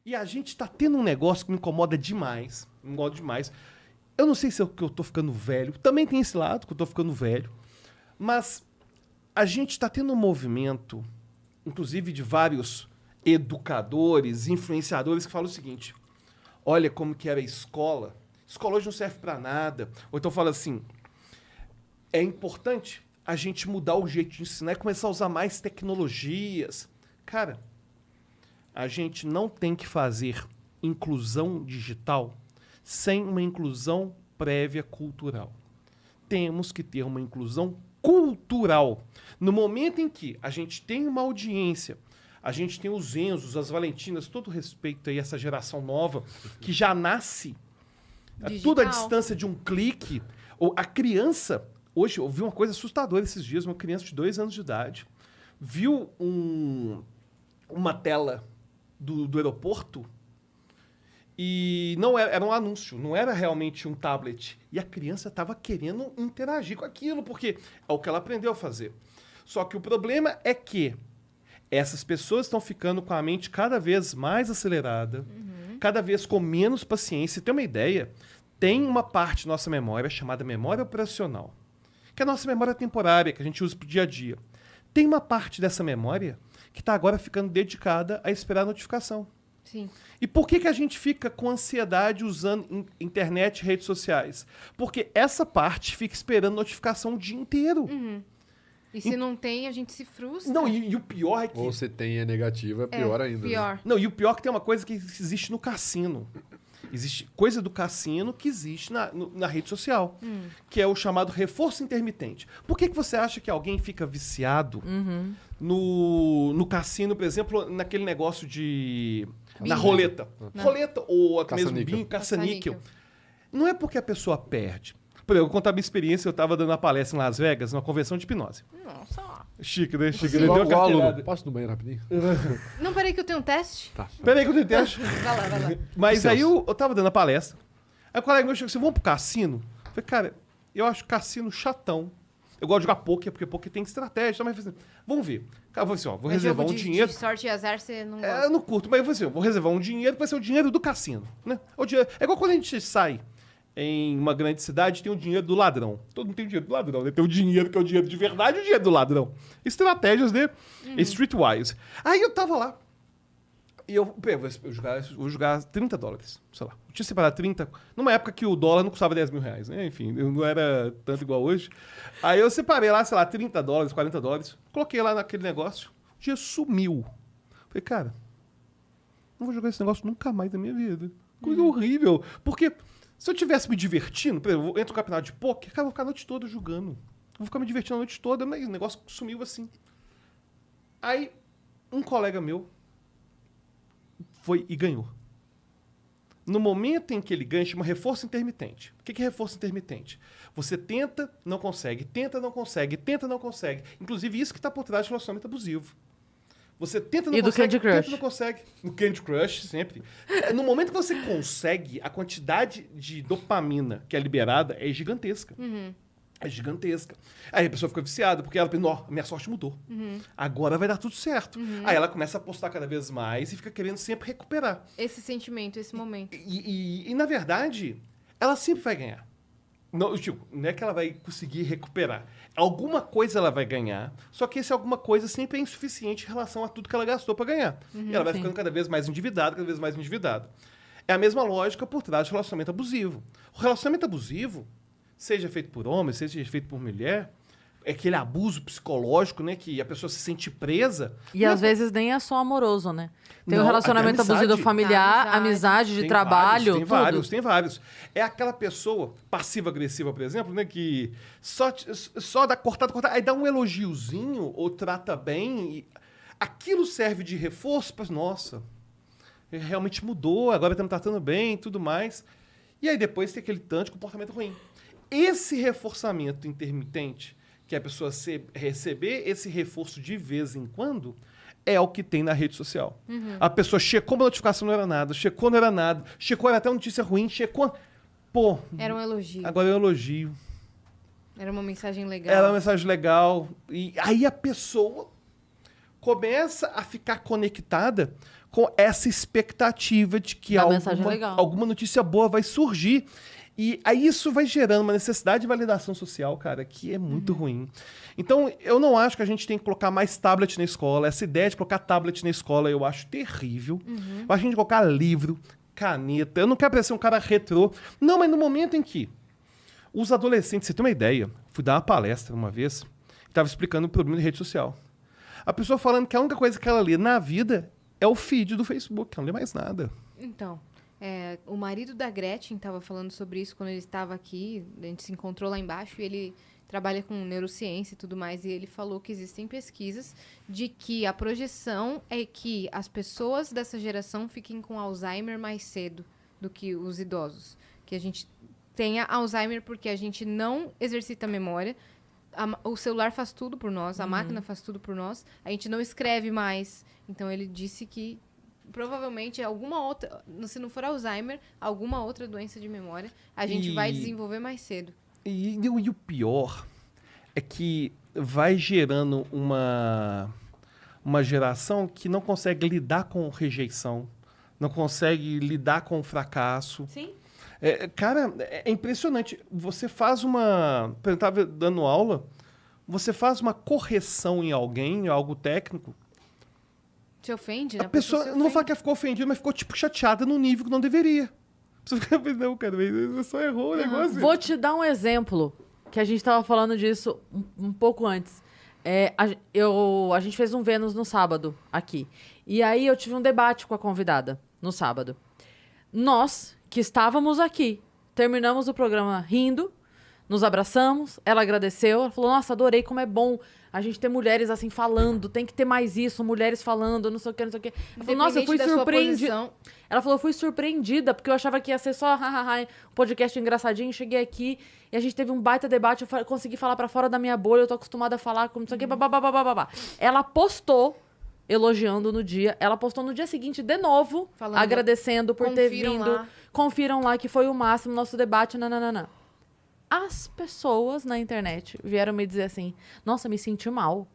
E a gente tá tendo um negócio que me incomoda demais. Me incomoda demais. Eu não sei se é que eu tô ficando velho. Também tem esse lado que eu tô ficando velho. Mas a gente tá tendo um movimento, inclusive de vários educadores, influenciadores, que falam o seguinte: olha como que era a escola. Escola hoje não serve para nada. Ou então fala assim: é importante a gente mudar o jeito de ensinar e começar a usar mais tecnologias. Cara, a gente não tem que fazer inclusão digital sem uma inclusão prévia cultural. Temos que ter uma inclusão cultural. No momento em que a gente tem uma audiência, a gente tem os Enzos, as Valentinas, todo respeito aí a essa geração nova, que já nasce tudo à distância de um clique. A criança, hoje, eu vi uma coisa assustadora esses dias, uma criança de 2 anos de idade, viu uma tela do aeroporto e não era um anúncio, não era realmente um tablet. E a criança estava querendo interagir com aquilo, porque é o que ela aprendeu a fazer. Só que o problema é que essas pessoas estão ficando com a mente cada vez mais acelerada, cada vez com menos paciência. Tem uma ideia? Tem uma parte da nossa memória chamada memória operacional, que é a nossa memória temporária, que a gente usa para o dia a dia. Tem uma parte dessa memória que está agora ficando dedicada a esperar a notificação. Sim. E por que a gente fica com ansiedade usando internet e redes sociais? Porque essa parte fica esperando notificação o dia inteiro. E se não tem, a gente se frustra. Não, e o pior é que... Ou você tem a negativa, é pior ainda. Pior. Né? Não, e o pior é que tem uma coisa que existe no cassino. Existe coisa do cassino que existe na rede social, que é o chamado reforço intermitente. Por que você acha que alguém fica viciado no cassino, por exemplo, naquele negócio de... na roleta. Roleta, ou até mesmo bingo, caça-níquel. Não é porque a pessoa perde. Por exemplo, eu vou contar a minha experiência, eu estava dando uma palestra em Las Vegas, numa convenção de hipnose. Nossa. Chique, né? Chique. Igual, Ele deu uma igual carteirada. aluno. Posso ir no banheiro rapidinho? Não, peraí que eu tenho um teste. Tá. Peraí que eu tenho teste. Vai lá, vai lá. Mas aí eu tava dando a palestra. Aí o colega meu chegou assim: vamos pro cassino? Eu falei, cara, eu acho cassino chatão. Eu gosto de jogar poker, porque poker tem estratégia. Mas eu falei assim, vamos ver. Cara, eu falei assim, ó, vou reservar um dinheiro. De sorte e azar, você não gosta. Eu não curto, mas eu falei assim, eu vou reservar um dinheiro que vai ser o dinheiro do cassino. Né? É igual quando a gente sai em uma grande cidade, tem o dinheiro do ladrão. Todo mundo tem o dinheiro do ladrão, né? Tem o dinheiro que é o dinheiro de verdade e o dinheiro do ladrão. Estratégias, né? Streetwise. Aí eu tava lá. E eu vou jogar $30, sei lá. Eu tinha separado 30, numa época que o dólar não custava R$10.000, né? Enfim, não era tanto igual hoje. Aí eu separei lá, sei lá, $30, $40, coloquei lá naquele negócio, o dinheiro sumiu. Falei, cara, não vou jogar esse negócio nunca mais na minha vida. Coisa horrível. Porque se eu tivesse me divertindo, por exemplo, eu entro no campeonato de poker, cara, eu vou ficar a noite toda jogando. Eu vou ficar me divertindo a noite toda, mas o negócio sumiu assim. Aí, um colega meu foi e ganhou. No momento em que ele ganha, chama reforço intermitente. O que é reforço intermitente? Você tenta, não consegue, tenta, não consegue, tenta, não consegue. Inclusive, isso que está por trás do relacionamento abusivo. Você tenta, não E do consegue, Candy Crush. tenta, não consegue. No Candy Crush, sempre. No momento que você consegue, a quantidade de dopamina que é liberada é gigantesca. É gigantesca. Aí a pessoa fica viciada, porque ela pensa, ó, minha sorte mudou. Agora vai dar tudo certo. Aí ela começa a apostar cada vez mais e fica querendo sempre recuperar. Esse sentimento, esse momento. E na verdade, ela sempre vai ganhar. Não, tipo, não é que ela vai conseguir recuperar. Alguma coisa ela vai ganhar, só que esse alguma coisa sempre é insuficiente em relação a tudo que ela gastou para ganhar. E ela vai ficando cada vez mais endividada, cada vez mais endividada. É a mesma lógica por trás do relacionamento abusivo. O relacionamento abusivo, seja feito por homem, seja feito por mulher, é aquele abuso psicológico, né? Que a pessoa se sente presa. E às vezes nem é só amoroso, né? Tem Não, um relacionamento até abusivo familiar, amizade. amizade de Tem trabalho, vários, tudo. tem vários. É aquela pessoa passiva-agressiva, por exemplo, né? Que só dá cortada, aí dá um elogiozinho ou trata bem. E aquilo serve de reforço para, nossa, realmente mudou, agora está me tratando bem e tudo mais. E aí depois tem aquele tanto de comportamento ruim. Esse reforçamento intermitente, que a pessoa receber esse reforço de vez em quando, é o que tem na rede social. A pessoa checou uma notificação, não era nada, checou, não era nada, checou, era até uma notícia ruim, checou... Pô, Era um elogio. agora é um elogio. Era uma mensagem legal. Era uma mensagem legal. E aí a pessoa começa a ficar conectada com essa expectativa de que Da mensagem legal. alguma notícia boa vai surgir. E aí isso vai gerando uma necessidade de validação social, cara, que é muito ruim. Então, eu não acho que a gente tem que colocar mais tablet na escola. Essa ideia de colocar tablet na escola eu acho terrível. Eu acho que a gente tem que colocar livro, caneta. Eu não quero parecer um cara retrô. Não, mas no momento em que os adolescentes, você tem uma ideia, fui dar uma palestra uma vez, estava explicando o problema de rede social. A pessoa falando que a única coisa que ela lê na vida é o feed do Facebook, ela não lê mais nada. Então, o marido da Gretchen estava falando sobre isso quando ele estava aqui. A gente se encontrou lá embaixo e ele trabalha com neurociência e tudo mais. E ele falou que existem pesquisas de que a projeção é que as pessoas dessa geração fiquem com Alzheimer mais cedo do que os idosos. Que a gente tenha Alzheimer porque a gente não exercita a memória. O celular faz tudo por nós, a máquina faz tudo por nós. A gente não escreve mais. Então ele disse que provavelmente alguma outra, se não for Alzheimer, alguma outra doença de memória, a gente vai desenvolver mais cedo. E o pior é que vai gerando uma geração que não consegue lidar com rejeição, não consegue lidar com o fracasso. Sim. Cara, é impressionante. Você faz uma... Eu estava dando aula, você faz uma correção em alguém, em algo técnico, Te ofende, né? a pessoa, se não vou ofende. falar que ela ficou ofendida, mas ficou, tipo, chateada no nível que não deveria. Você fica pensando, não, cara, você só errou o negócio. Vou te dar um exemplo, que a gente tava falando disso um pouco antes. A gente fez um Vênus no sábado, aqui. E aí eu tive um debate com a convidada, no sábado. Nós, que estávamos aqui, terminamos o programa rindo, nos abraçamos, ela agradeceu, ela falou, nossa, adorei como é bom a gente ter mulheres assim falando, tem que ter mais isso, mulheres falando, não sei o que, não sei o que. Ela falou, nossa, eu fui Independente da sua surpreendida. posição. Ela falou, eu fui surpreendida, porque eu achava que ia ser só um podcast engraçadinho. Cheguei aqui e a gente teve um baita debate, eu consegui falar pra fora da minha bolha, eu tô acostumada a falar como não sei o que, babá. Ela postou, elogiando no dia, ela postou no dia seguinte de novo, Falando, agradecendo por ter confiram vindo. lá. Confiram lá que foi o máximo, nosso debate, nananana. As pessoas na internet vieram me dizer assim, nossa, me senti mal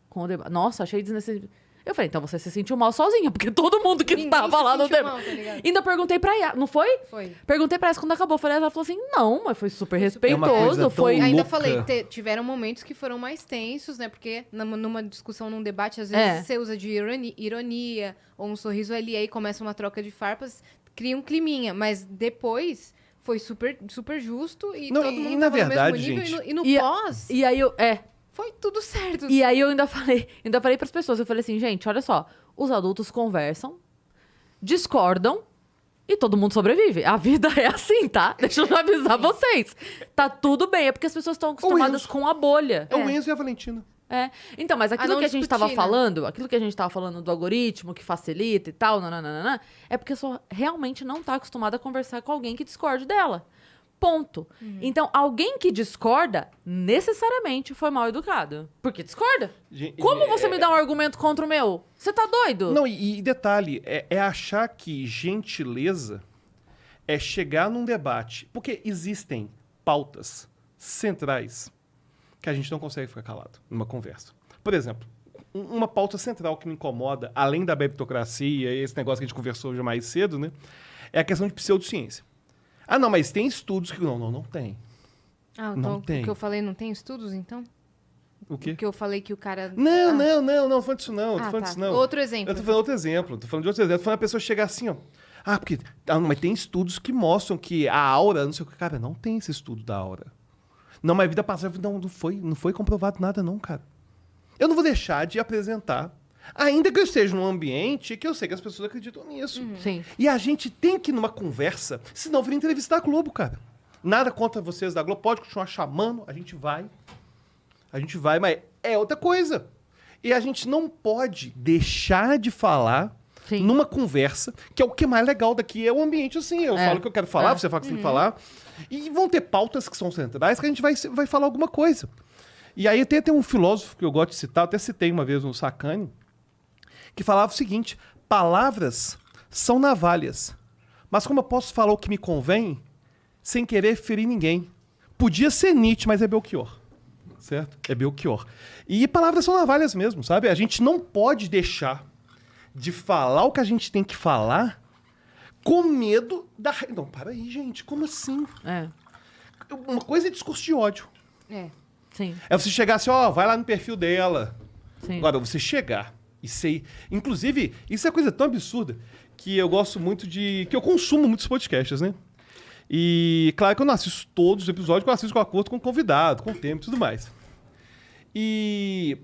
com o debate. Nossa, achei desnecessário. Eu falei, então você se sentiu mal sozinha, porque todo mundo que Ninguém estava se lá no sentiu debate. mal, tá ligado? Ainda perguntei pra ela, não foi? Foi. Perguntei pra ela quando acabou. Ela falou assim, não, mas foi super É uma respeitoso. coisa tão Foi. louca. Ainda falei, tiveram momentos que foram mais tensos, né? Porque numa discussão, num debate, às vezes você usa de ironia ou um sorriso ali, aí começa uma troca de farpas, cria um climinha. Mas depois foi super, super justo e Não, todo e mundo na tava no verdade, mesmo nível. gente, E no E- pós, E aí eu. foi tudo certo. E aí eu ainda falei pras pessoas, eu falei assim, gente, olha só, os adultos conversam, discordam e todo mundo sobrevive. A vida é assim, tá? Deixa eu avisar vocês. Tá tudo bem, é porque as pessoas estão acostumadas Enzo. com a bolha. É o Enzo e a Valentina. Então, mas aquilo não que a gente tava discutir, né? falando, aquilo que a gente tava falando do algoritmo que facilita e tal, nananana, é porque a pessoa realmente não tá acostumada a conversar com alguém que discorde dela. Ponto. Então, alguém que discorda, necessariamente foi mal educado. Porque discorda. Como você me dá um argumento contra o meu? Você tá doido? Não, e detalhe, é achar que gentileza é chegar num debate. Porque existem pautas centrais que a gente não consegue ficar calado numa conversa. Por exemplo, uma pauta central que me incomoda, além da meritocracia, esse negócio que a gente conversou hoje mais cedo, né? É a questão de pseudociência. Ah, não, mas tem estudos que... Não tem. Ah, Não então tem. o que eu falei não tem estudos, então? O quê? O que eu falei que o cara... Não tô falando disso não, tô Ah, falando tá. disso não. Outro exemplo. Eu tô falando outro exemplo, tô falando de outro exemplo. Tô falando a pessoa chegar assim, ó. Ah, porque... Ah, mas tem estudos que mostram que a aura, não sei o que. Cara, não tem esse estudo da aura. Não, mas vida passada, não foi comprovado nada não, cara. Eu não vou deixar de apresentar, ainda que eu esteja num ambiente que eu sei que as pessoas acreditam nisso. Sim. E a gente tem que ir numa conversa, senão vira entrevista da Globo, cara. Nada contra vocês da Globo, pode continuar chamando, a gente vai, mas é outra coisa. E a gente não pode deixar de falar Sim. numa conversa, que é o que é mais legal daqui, é o ambiente assim. Eu falo o que eu quero falar, você fala o que você tem que falar. E vão ter pautas que são centrais que a gente vai falar alguma coisa. E aí tem um filósofo que eu gosto de citar, até citei uma vez no Sacani, que falava o seguinte: palavras são navalhas, mas como eu posso falar o que me convém sem querer ferir ninguém? Podia ser Nietzsche, mas é Belchior. Certo? É Belchior. E palavras são navalhas mesmo, sabe? A gente não pode deixar de falar o que a gente tem que falar com medo da... Não, para aí, gente. Como assim? É, Uma coisa é discurso de ódio. É. sim, É você chegar assim, ó, vai lá no perfil dela. sim. Agora, você chegar e ser... Inclusive, isso é coisa tão absurda que eu gosto muito de... Que eu consumo muitos podcasts, né? E, claro que eu não assisto todos os episódios, que eu assisto com acordo com o convidado, com o tempo e tudo mais. E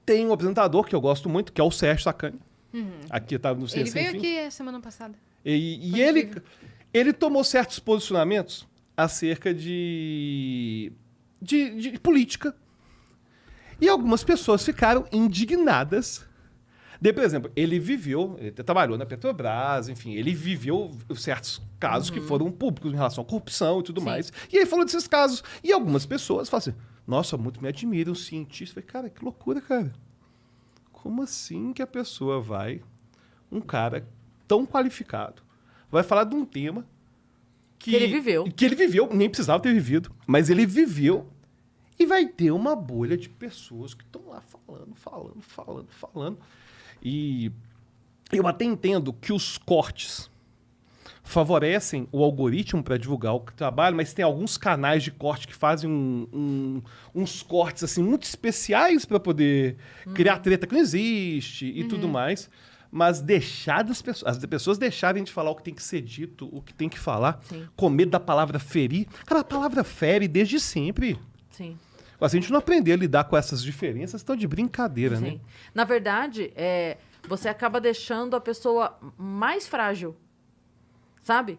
tem um apresentador que eu gosto muito, que é o Sérgio Sacani. Aqui tá no Ele Sem veio Fim. aqui a semana passada. E Foi ele, incrível. ele tomou certos posicionamentos acerca de política. E algumas pessoas ficaram indignadas. Por exemplo, ele trabalhou na Petrobras, enfim, ele viveu certos casos que foram públicos em relação à corrupção e tudo Sim. mais. E aí falou desses casos. E algumas pessoas falam assim, nossa, muito me admira, um cientista. Eu falei, cara, que loucura, cara. Como assim que a pessoa um cara tão qualificado, vai falar de um tema Que ele viveu. Que ele viveu, nem precisava ter vivido, mas ele viveu e vai ter uma bolha de pessoas que estão lá falando. E eu até entendo que os cortes favorecem o algoritmo para divulgar o trabalho, mas tem alguns canais de corte que fazem uns cortes assim muito especiais para poder criar treta que não existe e tudo mais. Mas deixar as pessoas deixarem de falar o que tem que ser dito, o que tem que falar, Sim. com medo da palavra ferir. Cara, a palavra fere desde sempre. Sim. Mas se a gente não aprender a lidar com essas diferenças, estão de brincadeira, né? Sim. Na verdade, você acaba deixando a pessoa mais frágil. Sabe?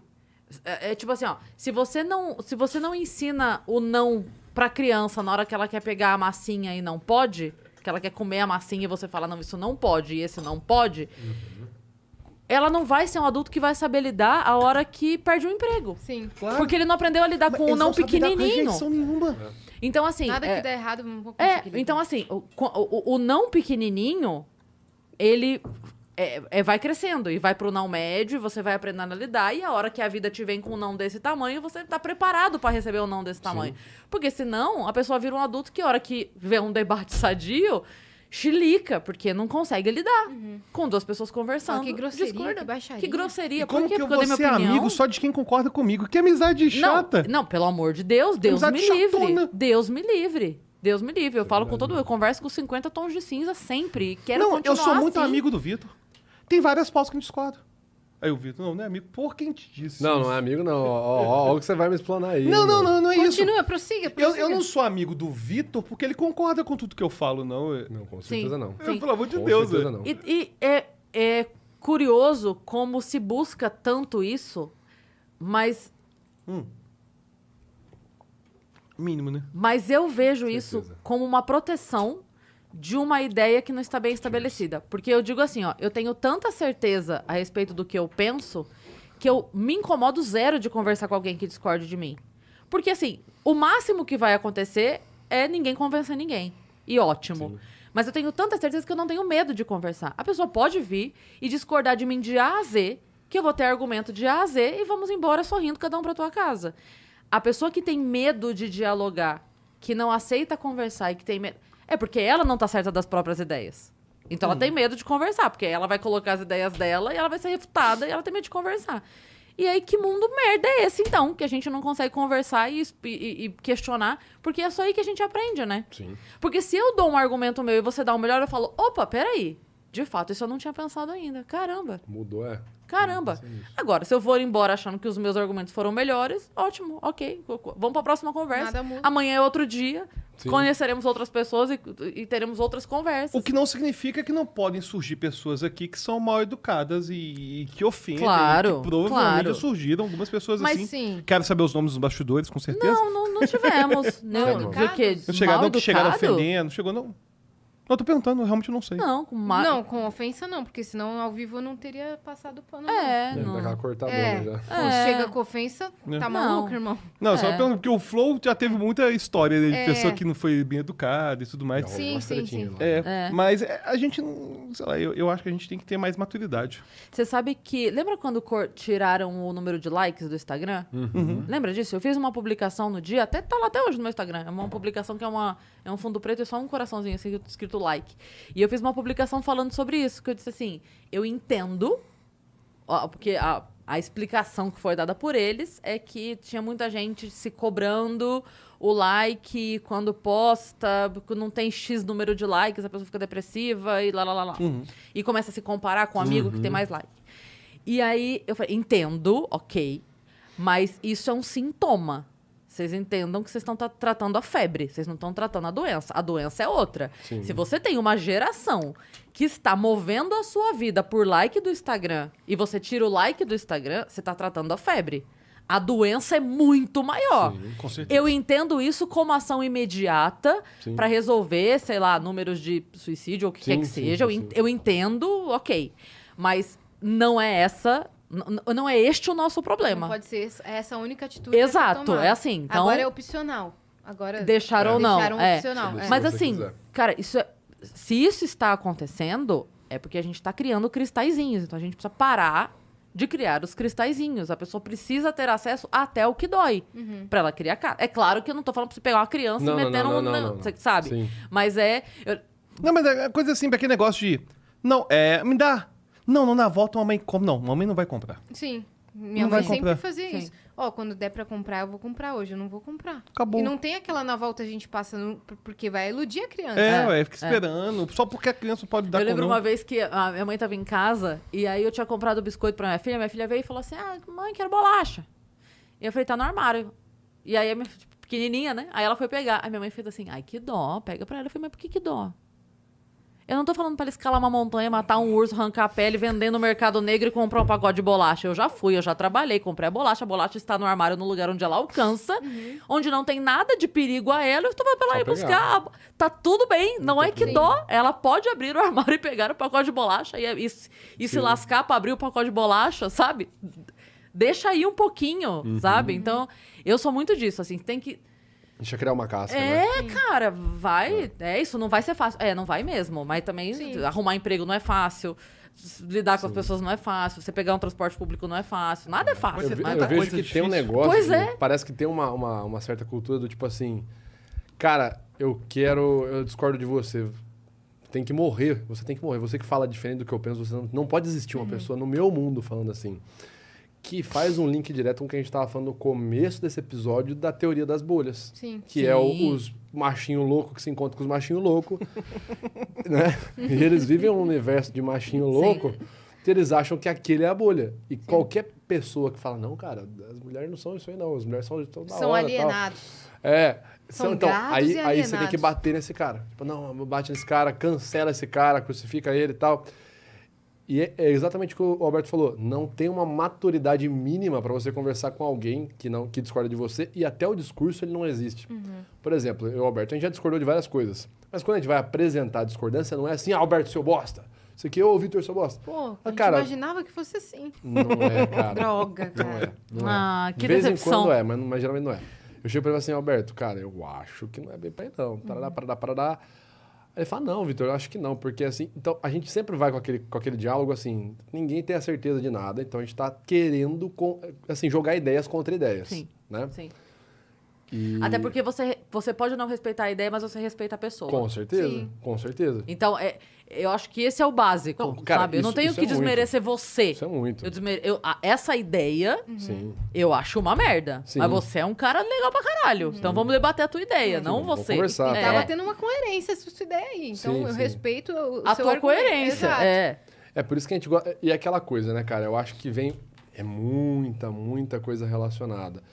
É tipo assim, ó. Se você não ensina o não pra criança na hora que ela quer pegar a massinha e não pode, que ela quer comer a massinha e você fala, não, isso não pode, e esse não pode, ela não vai ser um adulto que vai saber lidar a hora que perde o emprego. Sim. Claro. Porque ele não aprendeu a lidar Mas com o eles não sabem lidar com pequenininho. rejeição nenhuma. Então, assim... Nada que der errado, vamos conseguir lidar. Então, assim, o não pequenininho, ele vai crescendo e vai pro não médio, você vai aprendendo a lidar, e a hora que a vida te vem com um não desse tamanho, você tá preparado pra receber um não desse tamanho. Porque senão, a pessoa vira um adulto que a hora que vê um debate sadio, chilica, porque não consegue lidar com duas pessoas conversando. Ah, que grosseria, discorda. que baixaria. Que grosseria. E como Por quê? que eu Porque vou dei minha ser opinião? amigo só de quem concorda comigo? Que amizade chata. Não, pelo amor de Deus, Deus me Amizade livre. chatona. Deus me livre. Deus me livre. Eu falo com todo mundo. Eu converso com 50 tons de cinza sempre. Quero Não, continuar eu sou muito assim. amigo do Vitor. Tem várias pautas que a gente discorda. Aí o Vitor, não é amigo. Por quem te disse? Não, isso? não é amigo, não. Ó, o que você vai me explanar aí. Não, não, mano. não, não é isso. Continua, prossiga. Eu não sou amigo do Vitor porque ele concorda com tudo que eu falo, não. Não, com certeza não. Sim. Pelo amor de Com Deus. certeza velho. não. E é curioso como se busca tanto isso, mas Mínimo, né? eu vejo isso Certeza. como uma proteção de uma ideia que não está bem estabelecida. Porque eu digo assim, ó, eu tenho tanta certeza a respeito do que eu penso que eu me incomodo zero de conversar com alguém que discorde de mim. Porque, assim, o máximo que vai acontecer é ninguém convencer ninguém. E ótimo. Sim. Mas eu tenho tanta certeza que eu não tenho medo de conversar. A pessoa pode vir e discordar de mim de A a Z, que eu vou ter argumento de A a Z e vamos embora sorrindo cada um pra tua casa. A pessoa que tem medo de dialogar, que não aceita conversar e que tem medo... É porque ela não tá certa das próprias ideias. Então ela tem medo de conversar, porque ela vai colocar as ideias dela e ela vai ser refutada e ela tem medo de conversar. E aí, que mundo merda é esse, então? Que a gente não consegue conversar e questionar, porque é só aí que a gente aprende, né? Sim. Porque se eu dou um argumento meu e você dá o melhor, eu falo, opa, peraí. De fato, isso eu não tinha pensado ainda. Caramba. Mudou, é. Caramba. Agora, se eu for embora achando que os meus argumentos foram melhores, ótimo, ok. Vamos pra próxima conversa. Nada muda. Amanhã é outro dia. Sim. Conheceremos outras pessoas e teremos outras conversas. O que não significa que não podem surgir pessoas aqui que são mal educadas e que ofendem. Claro, Que provavelmente claro. surgiram algumas pessoas Mas assim. sim. Quero saber os nomes dos bastidores, com certeza. Não tivemos. Mal não, educados? do quê? Não chegaram, Mal que chegaram educado? ofendendo. Chegou, não. Não, eu tô perguntando, eu realmente não sei. Não, com Não, com ofensa não, porque senão ao vivo eu não teria passado pano. não. Deve não. dar aquela cortadona É. já. Pô, chega com ofensa, É. tá Não. maluco, irmão? Não, só É. pergunto, porque o Flow já teve muita história né, de É. pessoa que não foi bem educada e tudo mais. Já rolou Sim, umas sim, tretinhas sim. lá. É, mas a gente não. Sei lá, eu acho que a gente tem que ter mais maturidade. Você sabe que... Lembra quando tiraram o número de likes do Instagram? Lembra disso? Eu fiz uma publicação no dia, tá lá até hoje no meu Instagram. É uma publicação que é um fundo preto e só um coraçãozinho assim, escrito muito like. E eu fiz uma publicação falando sobre isso, que eu disse assim, eu entendo, porque a explicação que foi dada por eles é que tinha muita gente se cobrando o like quando posta, porque não tem X número de likes, a pessoa fica depressiva e lá. E começa a se comparar com um amigo que tem mais like. E aí eu falei, entendo, ok, mas isso é um sintoma. Vocês entendam que vocês estão tratando a febre, vocês não estão tratando a doença. A doença é outra. Sim. Se você tem uma geração que está movendo a sua vida por like do Instagram e você tira o like do Instagram, você está tratando a febre. A doença é muito maior. Sim, com certeza. Eu entendo isso como ação imediata para resolver, sei lá, números de suicídio ou o que quer que seja. Eu entendo, ok. Mas não é essa... Não é este o nosso problema. Não pode ser essa a única atitude. Exato, é assim. Então, agora é opcional. Agora deixar ou não. deixaram opcional. Mas Se você assim, quiser. cara, se isso está acontecendo, é porque a gente está criando cristalzinhos. Então a gente precisa parar de criar os cristalzinhos. A pessoa precisa ter acesso até o que dói pra ela criar casa. É claro que eu não tô falando pra você pegar uma criança e meter não. Você sabe? Sim. Mas Não, mas é coisa assim, aquele negócio de... Não, me dá... Não, na volta mamãe compra. Não, mamãe não vai comprar. Sim. Minha Não mãe vai sempre comprar. fazia Sim. isso. Quando der pra comprar, eu vou comprar. Hoje eu não vou comprar. Acabou. E não tem aquela na volta a gente passa porque vai iludir a criança. Fica esperando. Só porque a criança pode dar eu lembro com não. uma vez que a minha mãe tava em casa e aí eu tinha comprado biscoito pra minha filha. Minha filha veio e falou assim, mãe, quero bolacha. E eu falei, tá no armário. E aí a minha pequenininha, né? Aí ela foi pegar. Aí minha mãe fez assim, ai, que dó. Pega pra ela. Eu falei, mas por que dó? Eu não tô falando pra ela escalar uma montanha, matar um urso, arrancar a pele, vender no mercado negro e comprar um pacote de bolacha. Eu já fui, eu já trabalhei, comprei a bolacha está no armário, no lugar onde ela alcança, onde não tem nada de perigo a ela, eu tô pra lá ir buscar. Tá tudo bem, não é que dó. Ela pode abrir o armário e pegar o pacote de bolacha e se lascar pra abrir o pacote de bolacha, sabe? Deixa aí um pouquinho, sabe? Então, eu sou muito disso, assim, tem que... Deixa eu criar uma casca, né? Cara, vai. Isso não vai ser fácil. Não vai mesmo. Mas também arrumar emprego não é fácil. Lidar com as pessoas não é fácil. Você pegar um transporte público não é fácil. Nada é fácil. Eu vejo que tem um negócio. Pois é. Parece que tem uma certa cultura do tipo assim. Cara, eu discordo de você. Tem que morrer. Você tem que morrer. Você que fala diferente do que eu penso. Você não pode existir uma pessoa no meu mundo falando assim. Que faz um link direto com o que a gente estava falando no começo desse episódio da teoria das bolhas. Sim. Que é os machinhos loucos que se encontram com os machinhos loucos. Né? E eles vivem um universo de machinho louco que eles acham que aquele é a bolha. E qualquer pessoa que fala, não, cara, as mulheres não são isso aí, não. As mulheres são da São hora, alienados. Tal. São então, gados aí e alienados. você tem que bater nesse cara. Tipo, não, bate nesse cara, cancela esse cara, crucifica ele e tal. E é exatamente o que o Alberto falou. Não tem uma maturidade mínima para você conversar com alguém que discorda de você e até o discurso ele não existe. Por exemplo, eu e o Alberto, a gente já discordou de várias coisas. Mas quando a gente vai apresentar a discordância, não é assim, Alberto, seu bosta. Isso aqui, Vitor, seu bosta. Pô, a gente cara, imaginava que fosse assim. Não é, cara. Droga, Não cara. é. Que de vez decepção. em quando mas geralmente não é. Eu chego pra ele assim, Alberto, cara, eu acho que não é bem pra aí não. Parará. Aí ele fala, não, Vitor, eu acho que não, porque assim... Então, a gente sempre vai com aquele diálogo assim, ninguém tem a certeza de nada, então a gente tá querendo, assim, jogar ideias contra ideias. Sim, né? sim. E... Até porque você pode não respeitar a ideia, mas você respeita a pessoa. Com certeza, Sim. com certeza. Então, eu acho que esse é o básico, Não, cara, sabe? Eu não tenho isso que é muito. desmerecer você. Isso é muito. Essa ideia, Sim. eu acho uma merda. Sim. Mas você é um cara legal pra caralho. Então vamos debater a tua ideia, não vamos você. conversar. E É. tava tendo uma coerência essa sua ideia aí. Então Sim, eu sim. respeito o A seu tua argumento. coerência. Exato. É por isso que a gente gosta... E é aquela coisa, né, cara? Eu acho que é muita coisa relacionada.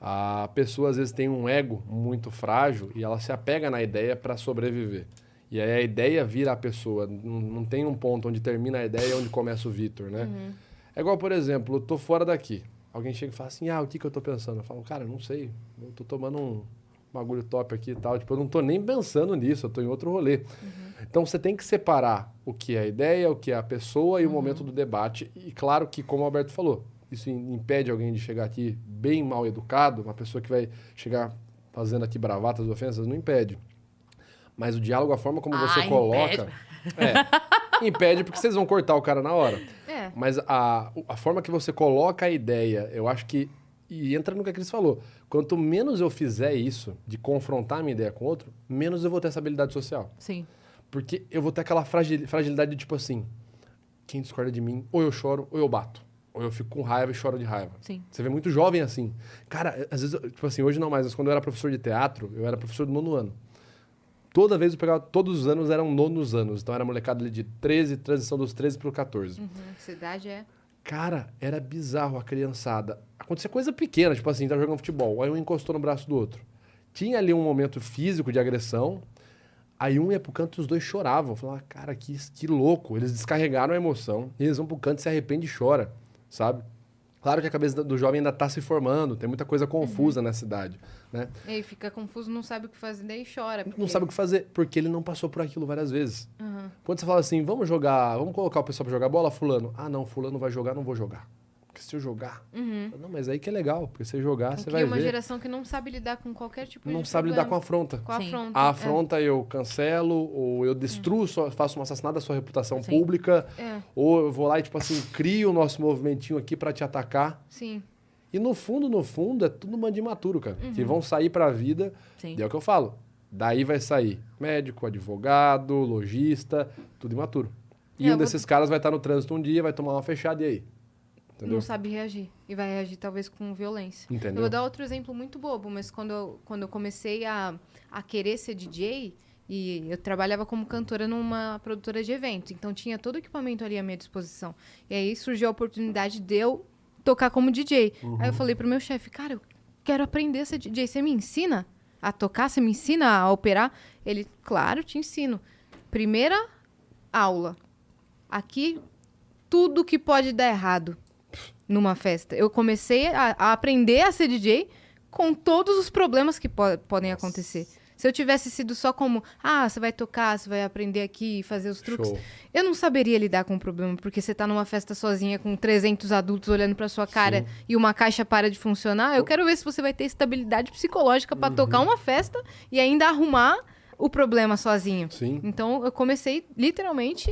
A pessoa, às vezes, tem um ego muito frágil e ela se apega na ideia para sobreviver. E aí a ideia vira a pessoa. Não tem um ponto onde termina a ideia e onde começa o Vitor, né? É igual, por exemplo, eu tô fora daqui. Alguém chega e fala assim, o que eu tô pensando? Eu falo, cara, não sei. Eu tô tomando um bagulho top aqui e tal. Tipo, eu não tô nem pensando nisso, eu tô em outro rolê. Então, você tem que separar o que é a ideia, o que é a pessoa e o momento do debate. E claro que, como o Alberto falou, isso impede alguém de chegar aqui bem mal educado, uma pessoa que vai chegar fazendo aqui bravatas, ofensas, não impede. Mas o diálogo, a forma como você coloca... Impede porque vocês vão cortar o cara na hora. É. Mas a forma que você coloca a ideia, eu acho que... E entra no que a Cris falou. Quanto menos eu fizer isso, de confrontar a minha ideia com outro, menos eu vou ter essa habilidade social. Sim. Porque eu vou ter aquela fragilidade de tipo assim, quem discorda de mim, ou eu choro, ou eu bato. Ou eu fico com raiva e choro de raiva. Sim. Você vê muito jovem assim. Cara, às vezes, tipo assim, hoje não mais, mas quando eu era professor de teatro, eu era professor do 9º ano. Toda vez eu pegava, todos os anos eram 9º anos. Então era molecada ali de 13, transição dos 13 pro 14. Essa idade é... Cara, era bizarro a criançada. Acontecia coisa pequena, tipo assim, tá jogando futebol, aí um encostou no braço do outro. Tinha ali um momento físico de agressão, aí um ia pro canto e os dois choravam. Eu falava, cara, que louco. Eles descarregaram a emoção, eles vão pro canto, se arrepende e chora, sabe? Claro que a cabeça do jovem ainda tá se formando, tem muita coisa confusa nessa idade, né? E aí fica confuso, não sabe o que fazer, daí chora. Não sabe o que fazer, porque ele não passou por aquilo várias vezes. Quando você fala assim, vamos colocar o pessoal pra jogar bola, fulano. Ah, não, fulano vai jogar, não vou jogar. Porque se eu jogar... Não, mas aí que é legal, porque se você jogar, você vai ver. Uma geração que não sabe lidar com qualquer tipo de Não sabe lidar com a afronta. Com a Sim. afronta. A afronta eu cancelo, ou eu destruo, faço um assassinato da sua reputação pública, ou eu vou lá e, tipo assim, crio o nosso movimentinho aqui pra te atacar. Sim. E no fundo, é tudo um bando de imaturo, cara. Que vão sair pra vida, Sim. e é o que eu falo. Daí vai sair médico, advogado, lojista, tudo imaturo. E um desses caras vai estar no trânsito um dia, vai tomar uma fechada, e aí? Entendeu? Não sabe reagir. E vai reagir talvez com violência. Entendeu? Eu vou dar outro exemplo muito bobo, mas quando eu comecei a querer ser DJ, e eu trabalhava como cantora numa produtora de eventos, então tinha todo o equipamento ali à minha disposição. E aí surgiu a oportunidade de eu tocar como DJ. Aí eu falei pro meu chefe, cara, eu quero aprender a ser DJ. Você me ensina a tocar? Você me ensina a operar? Ele, claro, te ensino. Primeira aula. Aqui, tudo que pode dar errado numa festa. Eu comecei a aprender a ser DJ com todos os problemas que podem acontecer. Se eu tivesse sido só como, você vai tocar, você vai aprender aqui e fazer os truques, Show. eu não saberia lidar com o problema, porque você tá numa festa sozinha com 300 adultos olhando pra sua cara e uma caixa para de funcionar. Eu quero ver se você vai ter estabilidade psicológica pra tocar uma festa e ainda arrumar o problema sozinho. Sim. Então, eu comecei literalmente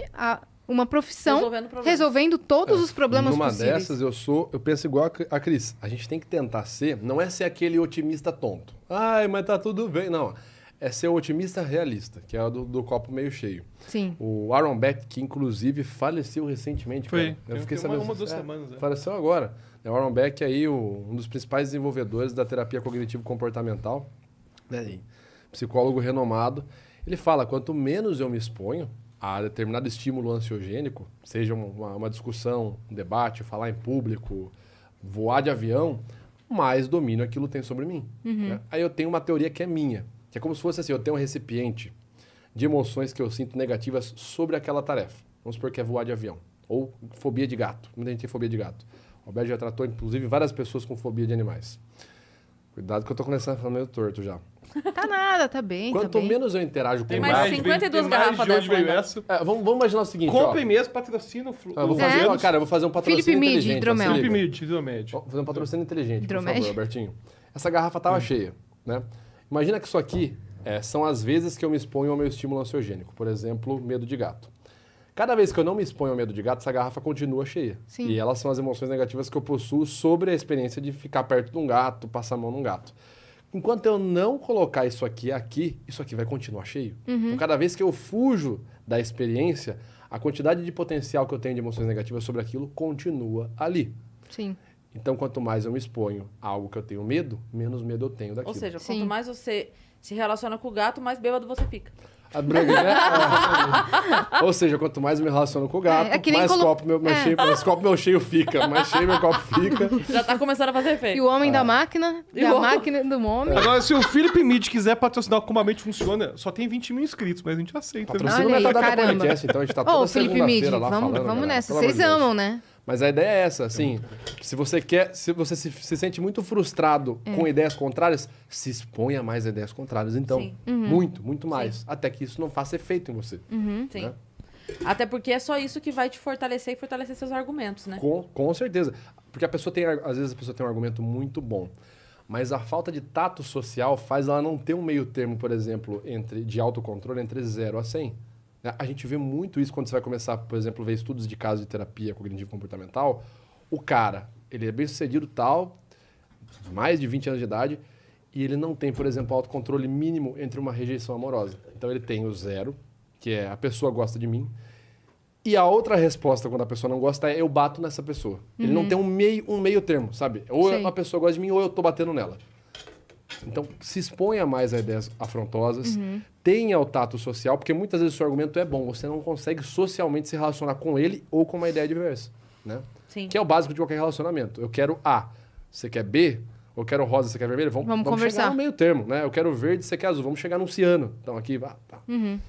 uma profissão Resolvendo problemas. resolvendo todos os problemas Numa possíveis. dessas, eu penso igual a Cris. A gente tem que tentar ser, não é ser aquele otimista tonto. Ai, mas tá tudo bem. Não, é ser o otimista realista, que é o do copo meio cheio. Sim. O Aaron Beck, que inclusive faleceu recentemente. Foi. Cara. Eu Tem fiquei sabendo. uma 2 semanas. Faleceu agora. O Aaron Beck aí, um dos principais desenvolvedores da terapia cognitivo-comportamental, né, e psicólogo renomado. Ele fala, quanto menos eu me exponho a determinado estímulo ansiogênico, seja uma discussão, um debate, falar em público, voar de avião, mais domínio aquilo tem sobre mim. Né? Aí eu tenho uma teoria que é minha, que é como se fosse assim, eu tenho um recipiente de emoções que eu sinto negativas sobre aquela tarefa. Vamos supor que é voar de avião, ou fobia de gato. Muita gente tem fobia de gato. O Alberto já tratou, inclusive, várias pessoas com fobia de animais. Cuidado que eu tô começando a falar meio torto já. Tá nada, tá bem. Quanto tá bem. menos eu interajo com Tem o mais gato... 52 tem garrafas de onde dessa veio ainda. essa. Vamos imaginar o seguinte, Comprem ó. mesmo, patrocina Eu vou fazer, ó, cara, eu vou fazer um patrocínio Felipe Mid, inteligente. hidromel. ó, se Felipe liga. Mid, Hidromed. Vou fazer um patrocínio inteligente, por Hidromed. favor, Albertinho. Essa garrafa tava cheia, né? Imagina que isso aqui são as vezes que eu me exponho ao meu estímulo ansiogênico. Por exemplo, medo de gato. Cada vez que eu não me exponho ao medo de gato, essa garrafa continua cheia. Sim. E elas são as emoções negativas que eu possuo sobre a experiência de ficar perto de um gato, passar a mão num gato. Enquanto eu não colocar isso aqui, isso aqui vai continuar cheio. Então, cada vez que eu fujo da experiência, a quantidade de potencial que eu tenho de emoções negativas sobre aquilo continua ali. Sim. Então, quanto mais eu me exponho a algo que eu tenho medo, menos medo eu tenho daquilo. Ou seja, Sim. quanto mais você se relaciona com o gato, mais bêbado você fica. A Brugge, né? Ou seja, quanto mais eu me relaciono com o gato, É que nem mais copo meu cheio fica. Mais cheio meu copo fica. Já tá começando a fazer E efeito. o homem da máquina, E da o- máquina do homem. Agora, se o Felipe Mid quiser patrocinar como a mente funciona, só tem 20 mil inscritos, mas a gente aceita. né? Patrocina o Olha aí, Metadata caramba. Podcast, então a gente tá Ô, toda Felipe Mid, segunda-feira lá vamos falando, galera, nessa. pelo amor Vocês de Deus. amam, né? Mas a ideia é essa, assim, se você se sente muito frustrado com ideias contrárias, se exponha mais a ideias contrárias, então. Sim. Muito mais. Até que isso não faça efeito em você. Sim. Né? Até porque é só isso que vai te fortalecer e fortalecer seus argumentos, né? Com certeza. Porque às vezes a pessoa tem um argumento muito bom, mas a falta de tato social faz ela não ter um meio termo, por exemplo, de autocontrole entre 0 a 100. A gente vê muito isso quando você vai começar, por exemplo, a ver estudos de casos de terapia cognitivo-comportamental. O cara, ele é bem sucedido tal, mais de 20 anos de idade, e ele não tem, por exemplo, autocontrole mínimo entre uma rejeição amorosa. Então ele tem o 0, que é a pessoa gosta de mim. E a outra resposta, quando a pessoa não gosta, é eu bato nessa pessoa. Ele não tem um meio termo, sabe? Ou Sei. a pessoa gosta de mim ou eu tô batendo nela. Então, se exponha mais a ideias afrontosas, tenha o tato social, porque muitas vezes o seu argumento é bom, você não consegue socialmente se relacionar com ele ou com uma ideia diversa, né? Sim. Que é o básico de qualquer relacionamento. Eu quero A, você quer B, eu quero rosa, você quer vermelho, vamos conversar. chegar no meio termo, né? Eu quero verde, você quer azul, vamos chegar num ciano. Então aqui, tá. Né?